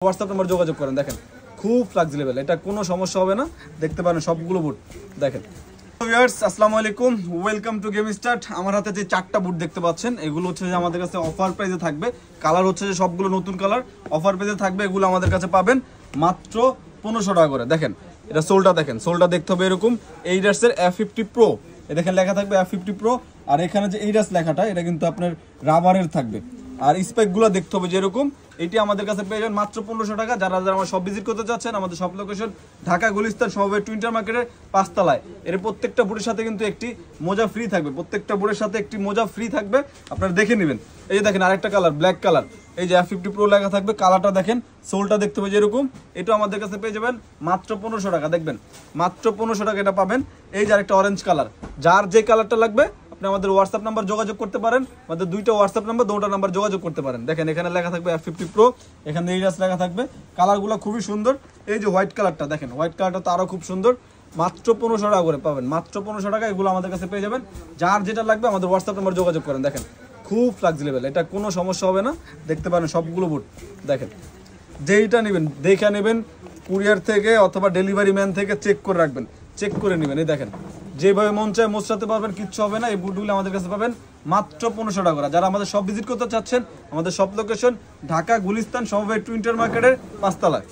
WhatsApp number যোগাযোগ করেন। দেখেন খুব ফ্লেক্সিবল, এটা কোনো সমস্যা হবে না। দেখতে পারেন সবগুলো বুট দেখেন। ভিউয়ার্স আসসালামু আলাইকুম, ওয়েলকাম টু গেম স্টার্ট। আমার হাতে যে 4টা বুট দেখতে পাচ্ছেন এগুলো হচ্ছে যে আমাদের কাছে অফার প্রাইসে থাকবে। কালার হচ্ছে যে সবগুলো নতুন কালার, অফার প্রাইসে থাকবে। এগুলো আমাদের কাছে পাবেন মাত্র 1500 টাকা করে। দেখেন এটা সোলটা দেখেন, সোলটা দেখতে হবে এরকম এইডাসের F50 Pro। এ দেখেন লেখা থাকবে F50 Pro, আর এখানে যে এইডাস লেখাটা এটা কিন্তু আপনার রাবারের থাকবে। আর স্পেকগুলো দেখতে হবে যেরকম, এটি আমাদের কাছে পেয়ে যাবেন মাত্র 1500 টাকা। যারা যারা আমার সব ভিজিট করতে চাচ্ছেন, আমাদের সব লোকেশন ঢাকা গুলিস্তান সমবায় টুইন টাওয়ার মার্কেটের 5 তলায়। এর প্রত্যেকটা বুটের সাথে কিন্তু একটি মোজা ফ্রি থাকবে, প্রত্যেকটা বুটের সাথে একটি মোজা ফ্রি থাকবে, আপনারা দেখে নেবেন। এই যে দেখেন আরেকটা কালার ব্ল্যাক কালার, এই যে F50 Pro লেখা থাকবে, কালারটা দেখেন, সোলটা দেখতে হবে যেরকম, এটা আমাদের কাছে পেয়ে যাবেন মাত্র 1500 টাকা। দেখবেন মাত্র 1500 টাকা এটা পাবেন। এই যে আরেকটা অরেঞ্জ কালার, যার যে কালারটা লাগবে আপনি আমাদের হোয়াটসঅ্যাপ নাম্বার যোগাযোগ করতে পারেন। আমাদের 2টা হোয়াটসঅ্যাপ নাম্বার, 2টা নাম্বার যোগাযোগ করতে পারেন। দেখেন এখানে লেখা থাকবে F50 Pro, এখানে এইডাস লেখা থাকবে। কালারগুলো খুবই সুন্দর। এই যে হোয়াইট কালারটা দেখেন, হোয়াইট কালারটা তো আরও খুব সুন্দর। মাত্র 1500 টাকা করে পাবেন, মাত্র 1500 টাকা। এগুলো আমাদের কাছে পেয়ে যাবেন। যার যেটা লাগবে আমাদের হোয়াটসঅ্যাপ নাম্বার যোগাযোগ করেন। দেখেন খুব ফ্লেক্সিবল, এটা কোনো সমস্যা হবে না। দেখতে পারেন সবগুলো বুট দেখেন, যেইটা নেবেন দেখে নেবেন, কুরিয়ার থেকে অথবা ডেলিভারি ম্যান থেকে চেক করে রাখবেন, চেক করে নেবেন। এই দেখেন যেভাবে মন চায় মোছাতে পারবেন, কিচ্ছু হবে না। এই বুটগুলো আমাদের কাছে পাবেন মাত্র 1500 টাকা করে। যারা আমাদের সব ভিজিট করতে চাচ্ছেন, আমাদের সব লোকেশন ঢাকা গুলিস্তান সমবায় টুইন টাওয়ার মার্কেটের 5 তলায়।